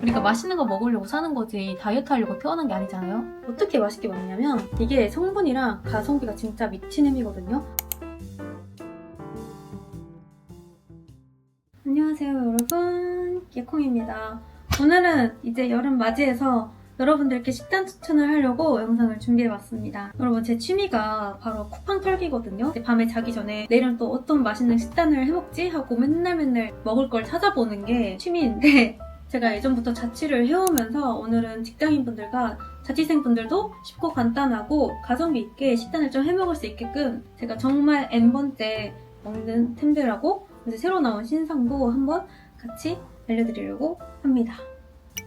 우리가 맛있는 거 먹으려고 사는 거지 다이어트 하려고 태어난 게 아니잖아요. 어떻게 맛있게 먹냐면 이게 성분이랑 가성비가 진짜 미친 햄이거든요. 안녕하세요 여러분, 깨콩입니다. 오늘은 이제 여름 맞이해서 여러분들께 식단 추천을 하려고 영상을 준비해봤습니다. 여러분, 제 취미가 바로 쿠팡 털기거든요. 밤에 자기 전에 내일은 또 어떤 맛있는 식단을 해먹지? 하고 맨날 먹을 걸 찾아보는 게 취미인데 제가 예전부터 자취를 해오면서 오늘은 직장인분들과 자취생분들도 쉽고 간단하고 가성비 있게 식단을 좀 해먹을 수 있게끔 제가 정말 N번째 먹는 템들하고 이제 새로 나온 신상도 한번 같이 알려드리려고 합니다.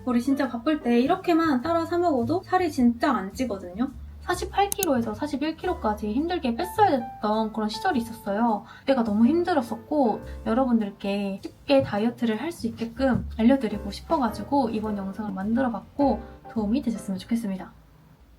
우리 진짜 바쁠 때 이렇게만 따라 사 먹어도 살이 진짜 안 찌거든요. 48kg에서 41kg까지 힘들게 뺐어야 됐던 그런 시절이 있었어요. 그때가 너무 힘들었었고 여러분들께 쉽게 다이어트를 할 수 있게끔 알려드리고 싶어가지고 이번 영상을 만들어봤고 도움이 되셨으면 좋겠습니다.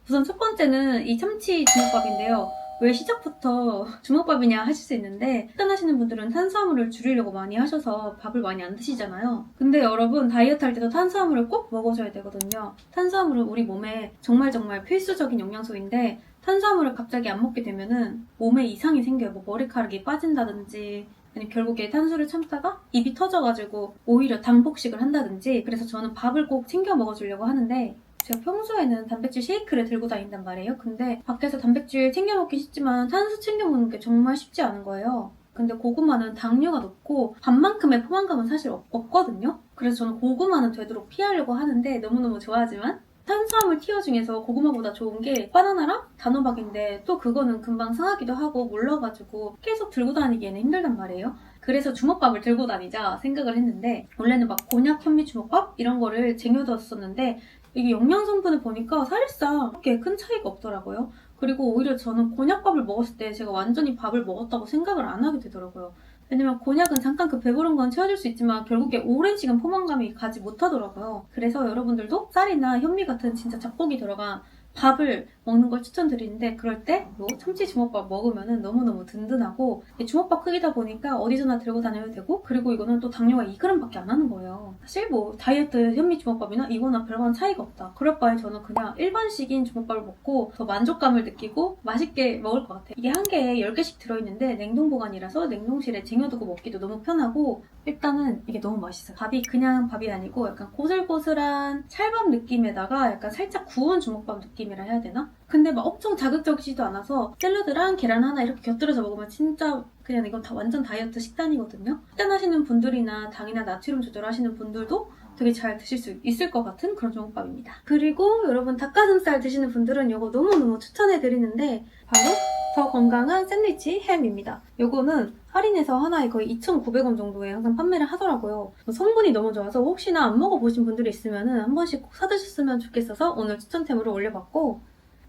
우선 첫 번째는 이 참치 주먹밥인데요. 왜 시작부터 주먹밥이냐 하실 수 있는데 식단하시는 분들은 탄수화물을 줄이려고 많이 하셔서 밥을 많이 안 드시잖아요. 근데 여러분, 다이어트 할 때도 탄수화물을 꼭 먹어줘야 되거든요. 탄수화물은 우리 몸에 정말 필수적인 영양소인데 탄수화물을 갑자기 안 먹게 되면은 몸에 이상이 생겨요. 뭐 머리카락이 빠진다든지 아니면 결국에 탄수를 참다가 입이 터져가지고 오히려 당복식을 한다든지. 그래서 저는 밥을 꼭 챙겨 먹어주려고 하는데 제가 평소에는 단백질 쉐이크를 들고 다닌단 말이에요. 근데 밖에서 단백질 챙겨 먹기 쉽지만 탄수 챙겨 먹는 게 정말 쉽지 않은 거예요. 근데 고구마는 당류가 높고 밥만큼의 포만감은 사실 없거든요. 그래서 저는 고구마는 되도록 피하려고 하는데 너무너무 좋아하지만 탄수화물 티어 중에서 고구마보다 좋은 게 바나나랑 단호박인데 또 그거는 금방 상하기도 하고 물러가지고 계속 들고 다니기에는 힘들단 말이에요. 그래서 주먹밥을 들고 다니자 생각을 했는데 원래는 막 곤약 현미 주먹밥 이런 거를 쟁여뒀었는데 이게 영양 성분을 보니까 사실상 그렇게 큰 차이가 없더라고요. 그리고 오히려 저는 곤약밥을 먹었을 때 제가 완전히 밥을 먹었다고 생각을 안 하게 되더라고요. 왜냐면 곤약은 잠깐 그 배부른 건 채워줄 수 있지만 결국에 오랜 시간 포만감이 가지 못하더라고요. 그래서 여러분들도 쌀이나 현미 같은 진짜 잡곡이 들어간 밥을 먹는 걸 추천드리는데 그럴 때 참치 주먹밥 먹으면 너무너무 든든하고 주먹밥 크기다 보니까 어디서나 들고 다녀도 되고 그리고 이거는 또 당류가 2g밖에 안 하는 거예요. 사실 뭐 다이어트 현미 주먹밥이나 이거나 별반 차이가 없다. 그럴 바에 저는 그냥 일반식인 주먹밥을 먹고 더 만족감을 느끼고 맛있게 먹을 것 같아요. 이게 한 개에 10개씩 들어있는데 냉동 보관이라서 냉동실에 쟁여두고 먹기도 너무 편하고 일단은 이게 너무 맛있어요. 밥이 그냥 밥이 아니고 약간 고슬고슬한 찰밥 느낌에다가 약간 살짝 구운 주먹밥 느낌이라 해야 되나? 근데 막 엄청 자극적이지도 않아서 샐러드랑 계란 하나 이렇게 곁들여서 먹으면 진짜 그냥 이건 다 완전 다이어트 식단이거든요. 식단하시는 분들이나 당이나 나트륨 조절하시는 분들도 되게 잘 드실 수 있을 것 같은 그런 주먹밥입니다. 그리고 여러분, 닭가슴살 드시는 분들은 이거 너무너무 추천해드리는데 바로 더 건강한 샌드위치 햄입니다. 이거는 할인해서 하나에 거의 2,900원 정도에 항상 판매를 하더라고요. 성분이 너무 좋아서 혹시나 안 먹어보신 분들이 있으면 한 번씩 꼭 사드셨으면 좋겠어서 오늘 추천템으로 올려봤고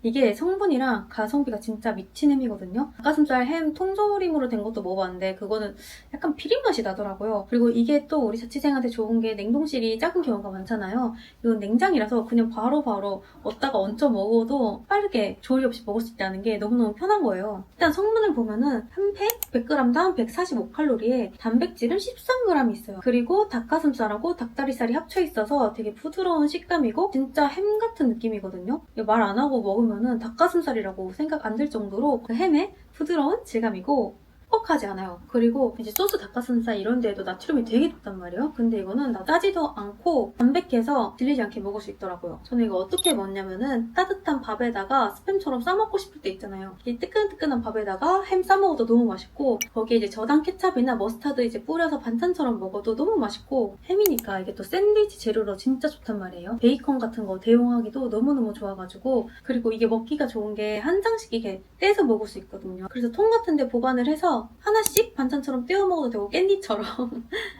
이게 성분이랑 가성비가 진짜 미친 햄이거든요. 닭가슴살 햄 통조림으로 된 것도 먹어봤는데 그거는 약간 비린 맛이 나더라고요. 그리고 이게 또 우리 자취생한테 좋은 게 냉동실이 작은 경우가 많잖아요. 이건 냉장이라서 그냥 바로바로 얻다가 얹혀 먹어도 빠르게 조리 없이 먹을 수 있다는 게 너무너무 편한 거예요. 일단 성분을 보면은 한 팩 100g당 145칼로리에 단백질은 13g 있어요. 그리고 닭가슴살하고 닭다리살이 합쳐 있어서 되게 부드러운 식감이고 진짜 햄 같은 느낌이거든요. 말 안 하고 먹으면은 닭가슴살이라고 생각 안 들 정도로 그 햄의 부드러운 질감이고 퍽퍽하지 않아요. 그리고 이제 소스 닭가슴살 이런 데에도 나트륨이 되게 높단 말이에요. 근데 이거는 짜지도 않고 담백해서 질리지 않게 먹을 수 있더라고요. 저는 이거 어떻게 먹냐면은 따뜻한 밥에다가 스팸처럼 싸먹고 싶을 때 있잖아요. 이 뜨끈뜨끈한 밥에다가 햄 싸먹어도 너무 맛있고 거기에 이제 저당 케찹이나 머스타드 이제 뿌려서 반찬처럼 먹어도 너무 맛있고 햄이니까 이게 또 샌드위치 재료로 진짜 좋단 말이에요. 베이컨 같은 거 대용하기도 너무너무 좋아가지고 그리고 이게 먹기가 좋은 게 한 장씩 이게 떼서 먹을 수 있거든요. 그래서 통 같은 데 보관을 해서 하나씩 반찬처럼 떼어 먹어도 되고 깻잎처럼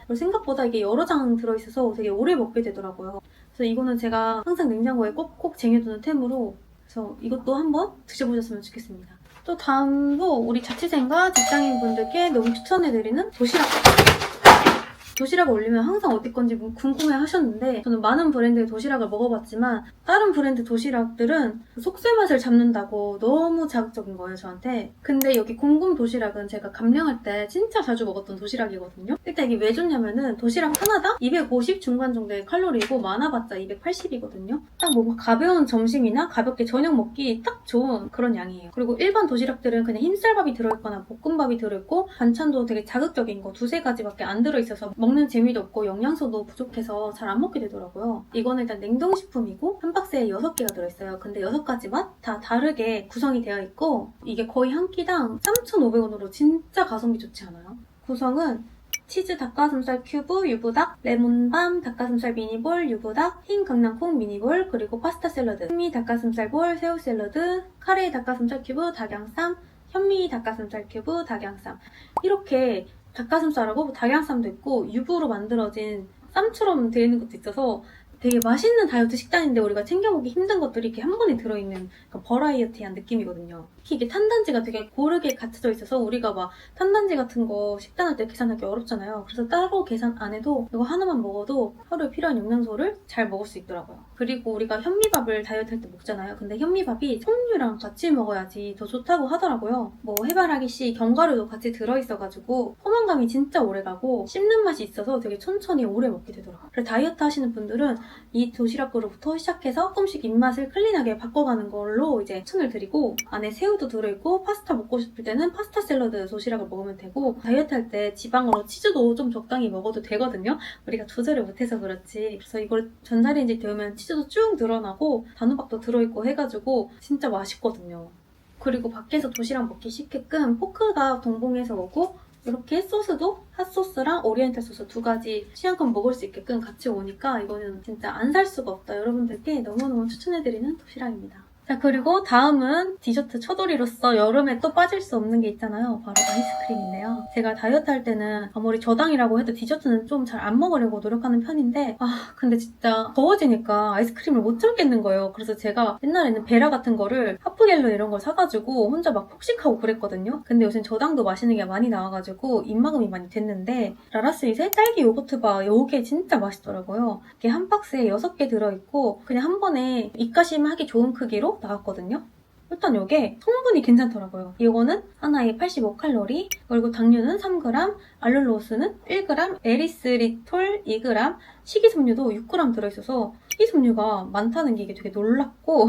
그리고 생각보다 이게 여러 장 들어있어서 되게 오래 먹게 되더라고요. 그래서 이거는 제가 항상 냉장고에 꼭꼭 쟁여두는 템으로 그래서 이것도 한번 드셔보셨으면 좋겠습니다. 또 다음도 우리 자취생과 직장인분들께 너무 추천해드리는 도시락. 도시락을 올리면 항상 어디 건지 궁금해 하셨는데 저는 많은 브랜드의 도시락을 먹어봤지만 다른 브랜드 도시락들은 속셈 맛을 잡는다고 너무 자극적인 거예요, 저한테. 근데 여기 공금 도시락은 제가 감량할 때 진짜 자주 먹었던 도시락이거든요. 일단 이게 왜 좋냐면은 도시락 하나당 250 중반 정도의 칼로리고 많아봤자 280이거든요. 딱 뭔가 가벼운 점심이나 가볍게 저녁 먹기 딱 좋은 그런 양이에요. 그리고 일반 도시락들은 그냥 흰쌀밥이 들어있거나 볶음밥이 들어있고 반찬도 되게 자극적인 거 두세 가지밖에 안 들어있어서 먹는 재미도 없고 영양소도 부족해서 잘 안 먹게 되더라고요. 이거는 일단 냉동식품이고 한 박스에 6개가 들어있어요. 근데 6가지 맛 다 다르게 구성이 되어 있고 이게 거의 한 끼당 3,500원으로 진짜 가성비 좋지 않아요? 구성은 치즈 닭가슴살 큐브, 유부닭, 레몬밤, 닭가슴살 미니볼, 유부닭, 흰 강낭콩 미니볼, 그리고 파스타 샐러드, 현미 닭가슴살 볼, 새우 샐러드, 카레 닭가슴살 큐브, 닭양쌈, 현미 닭가슴살 큐브, 닭양쌈. 이렇게 닭가슴살하고 닭양쌈도 있고 유부로 만들어진 쌈처럼 되어 있는 것도 있어서 되게 맛있는 다이어트 식단인데 우리가 챙겨먹기 힘든 것들이 이렇게 한 번에 들어있는 버라이어티한 느낌이거든요. 특히 이게 탄단지가 되게 고르게 갖춰져 있어서 우리가 막 탄단지 같은 거 식단할 때 계산하기 어렵잖아요. 그래서 따로 계산 안 해도 이거 하나만 먹어도 하루에 필요한 영양소를 잘 먹을 수 있더라고요. 그리고 우리가 현미밥을 다이어트 할 때 먹잖아요. 근데 현미밥이 석류랑 같이 먹어야지 더 좋다고 하더라고요. 뭐 해바라기씨, 견과류도 같이 들어있어가지고 포만감이 진짜 오래가고 씹는 맛이 있어서 되게 천천히 오래 먹게 되더라고요. 그래서 다이어트 하시는 분들은 이 도시락으로부터 시작해서 조금씩 입맛을 클린하게 바꿔가는 걸로 이제 추천을 드리고 안에 새우도 들어있고 파스타 먹고 싶을 때는 파스타 샐러드 도시락을 먹으면 되고 다이어트 할 때 지방으로 치즈도 좀 적당히 먹어도 되거든요. 우리가 조절을 못해서 그렇지. 그래서 이걸 전자레인지 데우면 치즈도 쭉 늘어나고 단호박도 들어있고 해가지고 진짜 맛있거든요. 그리고 밖에서 도시락 먹기 쉽게끔 포크가 동봉해서 오고 이렇게 소스도 핫소스랑 오리엔탈 소스 두 가지 취향껏 먹을 수 있게끔 같이 오니까 이거는 진짜 안 살 수가 없다. 여러분들께 너무너무 추천해드리는 도시락입니다. 자, 그리고 다음은 디저트 처돌이로서 여름에 또 빠질 수 없는 게 있잖아요. 바로 아이스크림인데요. 제가 다이어트 할 때는 아무리 저당이라고 해도 디저트는 좀 잘 안 먹으려고 노력하는 편인데 근데 진짜 더워지니까 아이스크림을 못 참겠는 거예요. 그래서 제가 옛날에는 베라 같은 거를 하프갤러 이런 걸 사가지고 혼자 막 폭식하고 그랬거든요. 근데 요새 저당도 맛있는 게 많이 나와가지고 입마금이 많이 됐는데 라라스윗의 딸기 요거트 바 요게 진짜 맛있더라고요. 이게 한 박스에 6개 들어있고 그냥 한 번에 입가심 하기 좋은 크기로 나왔거든요. 일단 이게 성분이 괜찮더라고요. 이거는 하나에 85칼로리, 그리고 당류는 3g, 알룰로스는 1g, 에리스리톨 2g, 식이섬유도 6g 들어있어서 식이섬유가 많다는 게 이게 되게 놀랍고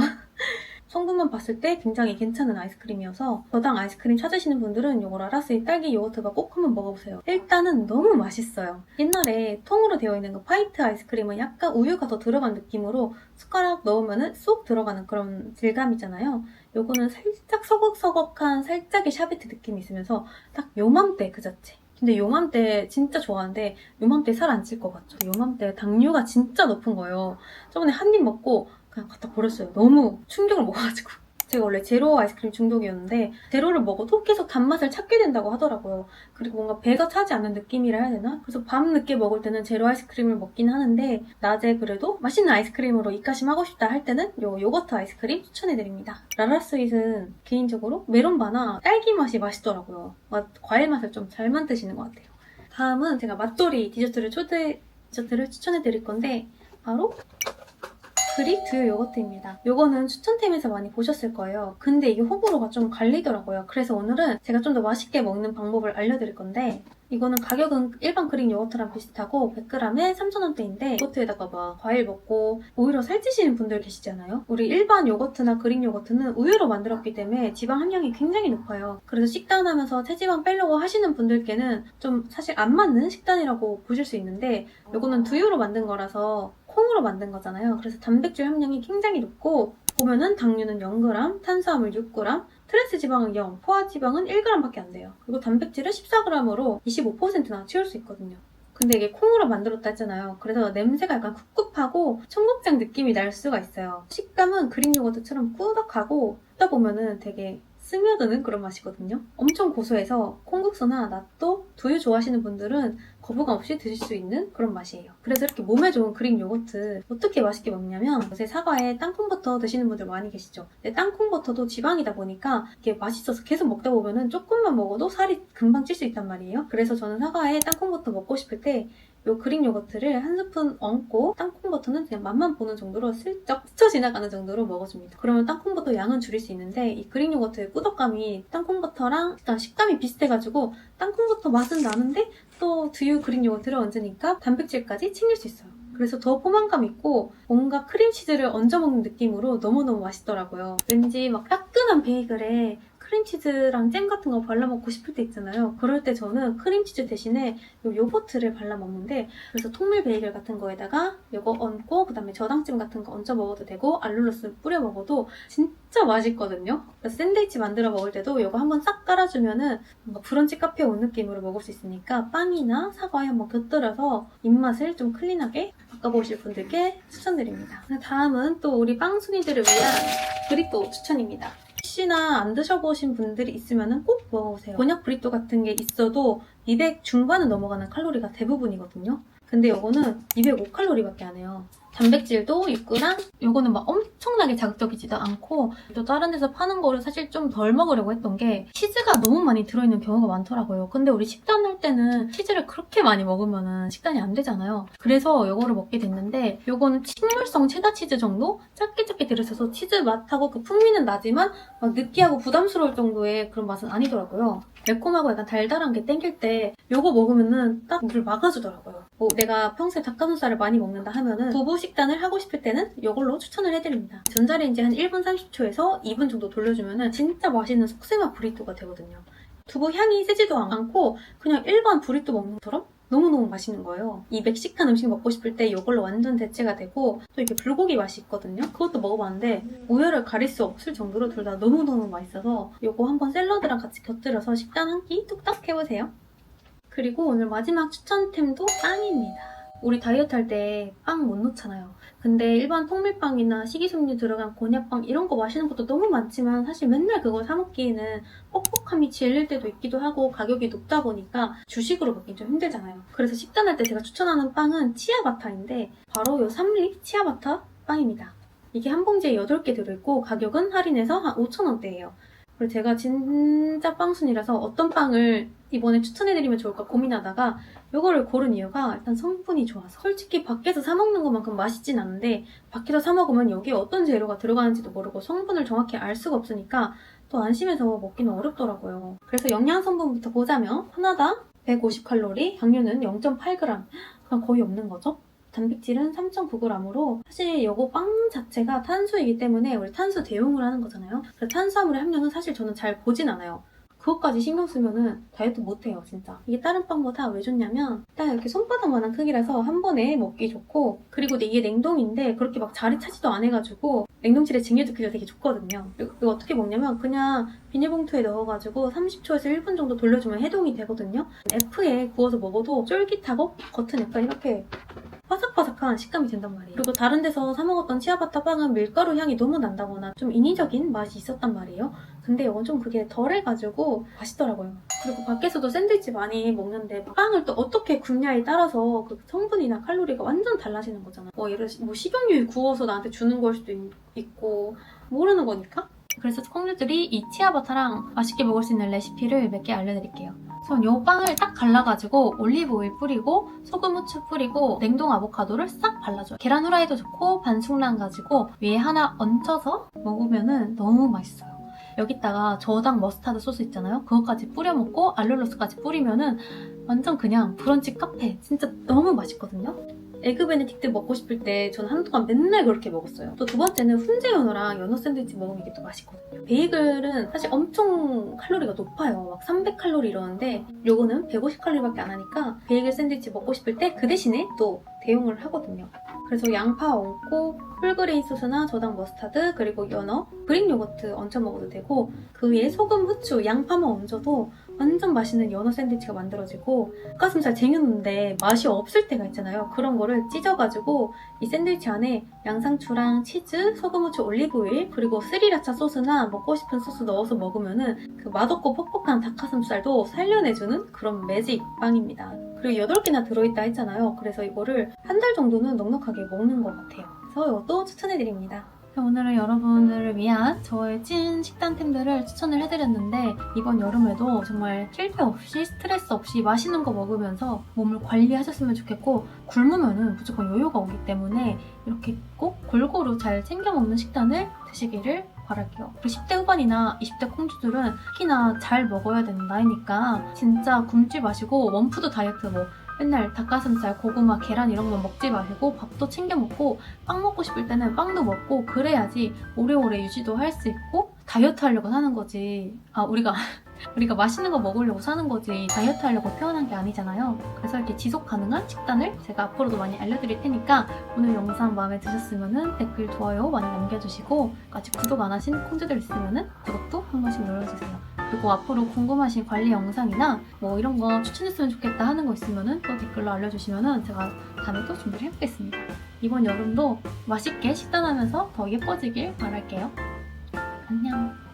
성분만 봤을 때 굉장히 괜찮은 아이스크림이어서 저당 아이스크림 찾으시는 분들은 이거 라라스의 딸기 요거트바 꼭 한번 먹어보세요. 일단은 너무 맛있어요. 옛날에 통으로 되어 있는 그 화이트 아이스크림은 약간 우유가 더 들어간 느낌으로 숟가락 넣으면 쏙 들어가는 그런 질감이잖아요. 요거는 살짝 서걱서걱한 살짝의 샤베트 느낌이 있으면서 딱 요맘때 그 자체. 근데 요맘때 진짜 좋아하는데 요맘때 살 안 찔 것 같죠? 요맘때 당류가 진짜 높은 거예요. 저번에 한 입 먹고 그냥 갖다 버렸어요. 너무 충격을 먹어가지고. 제가 원래 제로 아이스크림 중독이었는데 제로를 먹어도 계속 단맛을 찾게 된다고 하더라고요. 그리고 뭔가 배가 차지 않는 느낌이라 해야 되나? 그래서 밤 늦게 먹을 때는 제로 아이스크림을 먹긴 하는데 낮에 그래도 맛있는 아이스크림으로 입가심 하고 싶다 할 때는 요거트 아이스크림 추천해드립니다. 라라스윗은 개인적으로 메론바나 딸기 맛이 맛있더라고요. 과일 맛을 좀 잘 만드시는 것 같아요. 다음은 제가 맛돌이 디저트를 추천해드릴 건데 바로 그릭 두유 요거트입니다. 요거는 추천템에서 많이 보셨을 거예요. 근데 이게 호불호가 좀 갈리더라고요. 그래서 오늘은 제가 좀 더 맛있게 먹는 방법을 알려드릴 건데 이거는 가격은 일반 그릭 요거트랑 비슷하고 100g에 3,000원대인데 요거트에다가 막 과일 먹고 오히려 살찌시는 분들 계시잖아요. 우리 일반 요거트나 그릭 요거트는 우유로 만들었기 때문에 지방 함량이 굉장히 높아요. 그래서 식단하면서 체지방 빼려고 하시는 분들께는 좀 사실 안 맞는 식단이라고 보실 수 있는데 요거는 두유로 만든 거라서 콩으로 만든 거잖아요. 그래서 단백질 함량이 굉장히 높고 보면은 당류는 0g, 탄수화물 6g, 트랜스 지방은 0, 포화 지방은 1g밖에 안 돼요. 그리고 단백질은 14g으로 25%나 채울 수 있거든요. 근데 이게 콩으로 만들었다 했잖아요. 그래서 냄새가 약간 꿉꿉하고 청국장 느낌이 날 수가 있어요. 식감은 그릭 요거트처럼 꾸덕하고 먹다 보면은 되게 스며드는 그런 맛이거든요. 엄청 고소해서 콩국수나 낫또, 두유 좋아하시는 분들은 거부감 없이 드실 수 있는 그런 맛이에요. 그래서 이렇게 몸에 좋은 그릭 요거트 어떻게 맛있게 먹냐면 요새 사과에 땅콩버터 드시는 분들 많이 계시죠. 근데 땅콩버터도 지방이다 보니까 이게 맛있어서 계속 먹다 보면은 조금만 먹어도 살이 금방 찔 수 있단 말이에요. 그래서 저는 사과에 땅콩버터 먹고 싶을 때 요 그릭 요거트를 한 스푼 얹고 땅콩버터는 그냥 맛만 보는 정도로 슬쩍 스쳐 지나가는 정도로 먹어줍니다. 그러면 땅콩버터 양은 줄일 수 있는데 이 그릭 요거트의 꾸덕감이 땅콩버터랑 일단 식감이 비슷해가지고 땅콩버터 맛은 나는데 또 두유 그릭 요거트를 얹으니까 단백질까지 챙길 수 있어요. 그래서 더 포만감 있고 뭔가 크림치즈를 얹어 먹는 느낌으로 너무너무 맛있더라고요. 왠지 막 따끈한 베이글에 크림치즈랑 잼 같은 거 발라 먹고 싶을 때 있잖아요. 그럴 때 저는 크림치즈 대신에 요거트를 발라 먹는데, 그래서 통밀 베이글 같은 거에다가 요거 얹고 그다음에 저당찜 같은 거 얹어 먹어도 되고 알룰로스 뿌려 먹어도 진짜 맛있거든요. 그래서 샌드위치 만들어 먹을 때도 요거 한번 싹 깔아주면은 뭔가 브런치 카페 온 느낌으로 먹을 수 있으니까 빵이나 사과에 한번 곁들여서 입맛을 좀 클린하게 바꿔보실 분들께 추천드립니다. 다음은 또 우리 빵순이들을 위한 브리또 추천입니다. 혹시나 안 드셔보신 분들이 있으면 꼭 먹어보세요. 곤약 브리또 같은 게 있어도 200 중반은 넘어가는 칼로리가 대부분이거든요. 근데 요거는 205칼로리밖에 안 해요. 단백질도 6g, 요거는 막 엄청나게 자극적이지도 않고, 또 다른 데서 파는 거를 사실 좀 덜 먹으려고 했던 게 치즈가 너무 많이 들어있는 경우가 많더라고요. 근데 우리 식단 할 때는 치즈를 그렇게 많이 먹으면 식단이 안 되잖아요. 그래서 요거를 먹게 됐는데, 요거는 식물성 체다 치즈 정도? 짧게 들어있어서 치즈 맛하고 그 풍미는 나지만 막 느끼하고 부담스러울 정도의 그런 맛은 아니더라고요. 매콤하고 약간 달달한 게 땡길 때 요거 먹으면은 딱 물을 막아주더라고요. 뭐 내가 평소에 닭가슴살을 많이 먹는다 하면은 두부 식단을 하고 싶을 때는 요걸로 추천을 해드립니다. 전자레인지 한 1분 30초에서 2분 정도 돌려주면은 진짜 맛있는 속세맛 브리또가 되거든요. 두부 향이 세지도 않고 그냥 일반 브리또 먹는 것처럼 너무너무 맛있는 거예요. 이 멕시칸 음식 먹고 싶을 때 이걸로 완전 대체가 되고, 또 이게 불고기 맛이 있거든요. 그것도 먹어봤는데 우열을 가릴 수 없을 정도로 둘 다 너무너무 맛있어서 이거 한번 샐러드랑 같이 곁들여서 식단 한 끼 뚝딱 해보세요. 그리고 오늘 마지막 추천템도 빵입니다. 우리 다이어트 할 때 빵 못 놓잖아요. 근데 일반 통밀빵이나 식이섬유 들어간 곤약빵 이런 거 마시는 것도 너무 많지만 사실 맨날 그걸 사 먹기에는 뻑뻑함이 질릴 때도 있기도 하고 가격이 높다 보니까 주식으로 먹기 좀 힘들잖아요. 그래서 식단할 때 제가 추천하는 빵은 치아바타인데 바로 요 삼립 치아바타 빵입니다. 이게 한 봉지에 8개 들어있고 가격은 할인해서 한 5,000원대예요. 그리고 제가 진짜 빵순이라서 어떤 빵을 이번에 추천해드리면 좋을까 고민하다가 이거를 고른 이유가 일단 성분이 좋아서. 솔직히 밖에서 사 먹는 것만큼 맛있진 않은데 밖에서 사 먹으면 여기에 어떤 재료가 들어가는지도 모르고 성분을 정확히 알 수가 없으니까 또 안심해서 먹기는 어렵더라고요. 그래서 영양 성분부터 보자면 하나당 150칼로리, 당류는 0.8g, 그냥 거의 없는 거죠. 단백질은 3.9g으로 사실 이거 빵 자체가 탄수이기 때문에 우리 탄수 대용을 하는 거잖아요. 그래서 탄수화물의 함량은 사실 저는 잘 보진 않아요. 그것까지 신경 쓰면은 다이어트 못해요, 진짜. 이게 다른 빵보다 왜 좋냐면 딱 이렇게 손바닥만한 크기라서 한 번에 먹기 좋고, 그리고 이게 냉동인데 그렇게 막 자리 차지도 안 해가지고 냉동실에 쟁여두기가 되게 좋거든요. 그리고 어떻게 먹냐면 그냥 비닐봉투에 넣어가지고 30초에서 1분 정도 돌려주면 해동이 되거든요. F에 구워서 먹어도 쫄깃하고 겉은 약간 이렇게 바삭바삭한 식감이 된단 말이에요. 그리고 다른 데서 사 먹었던 치아바타 빵은 밀가루 향이 너무 난다거나 좀 인위적인 맛이 있었단 말이에요. 근데 이건 좀 그게 덜해가지고 맛있더라고요. 그리고 밖에서도 샌드위치 많이 먹는데 빵을 또 어떻게 굽냐에 따라서 그 성분이나 칼로리가 완전 달라지는 거잖아요. 예를 들어 뭐 식용유 구워서 나한테 주는 걸 수도 있고 모르는 거니까. 그래서 콩류들이 이 치아바타랑 맛있게 먹을 수 있는 레시피를 몇 개 알려드릴게요. 우선 요 빵을 딱 갈라가지고 올리브 오일 뿌리고 소금, 후추 뿌리고 냉동 아보카도를 싹 발라줘요. 계란 후라이도 좋고 반숙란 가지고 위에 하나 얹혀서 먹으면 너무 맛있어요. 여기다가 저당 머스타드 소스 있잖아요. 그것까지 뿌려 먹고 알룰로스까지 뿌리면은 완전 그냥 브런치 카페. 진짜 너무 맛있거든요. 에그 베네딕트 먹고 싶을 때 저는 한동안 맨날 그렇게 먹었어요. 또 두 번째는 훈제 연어랑 연어 샌드위치 먹으면 이게 또 맛있거든요. 베이글은 사실 엄청 칼로리가 높아요. 막 300칼로리 이러는데 요거는 150칼로리밖에 안 하니까 베이글 샌드위치 먹고 싶을 때 그 대신에 또 대용을 하거든요. 그래서 양파 얹고 홀그레인 소스나 저당 머스타드 그리고 연어, 그릭 요거트 얹혀 먹어도 되고 그 위에 소금, 후추, 양파만 얹어도 완전 맛있는 연어 샌드위치가 만들어지고 닭가슴살 쟁여놓는데 맛이 없을 때가 있잖아요. 그런 거를 찢어가지고 이 샌드위치 안에 양상추랑 치즈, 소금, 후추, 올리브오일 그리고 스리라차 소스나 먹고 싶은 소스 넣어서 먹으면은 그 맛없고 퍽퍽한 닭가슴살도 살려내주는 그런 매직 빵입니다. 그리고 8개나 들어있다 했잖아요. 그래서 이거를 한 달 정도는 넉넉하게 먹는 것 같아요. 그래서 이것도 추천해드립니다. 오늘은 여러분들을 위한 저의 찐 식단템들을 추천을 해드렸는데 이번 여름에도 정말 낄데 없이 스트레스 없이 맛있는 거 먹으면서 몸을 관리하셨으면 좋겠고 굶으면은 무조건 요요가 오기 때문에 이렇게 꼭 골고루 잘 챙겨 먹는 식단을 드시기를 바랄게요. 그리고 10대 후반이나 20대 콩주들은 특히나 잘 먹어야 되는 나이니까 진짜 굶지 마시고 원푸드 다이어트 뭐 맨날 닭가슴살, 고구마, 계란 이런 거 먹지 마시고 밥도 챙겨 먹고 빵 먹고 싶을 때는 빵도 먹고 그래야지 오래오래 유지도 할 수 있고 다이어트 하려고 사는 거지. 우리가 맛있는 거 먹으려고 사는 거지 다이어트 하려고 태어난 게 아니잖아요. 그래서 이렇게 지속 가능한 식단을 제가 앞으로도 많이 알려드릴 테니까 오늘 영상 마음에 드셨으면 댓글, 좋아요 많이 남겨주시고 아직 구독 안 하신 콩주들 있으면 구독도 한 번씩 눌러주세요. 그리고 앞으로 궁금하신 관리 영상이나 뭐 이런 거 추천했으면 좋겠다 하는 거 있으면 또 댓글로 알려주시면 제가 다음에 또 준비를 해보겠습니다. 이번 여름도 맛있게 식단하면서 더 예뻐지길 바랄게요. 안녕.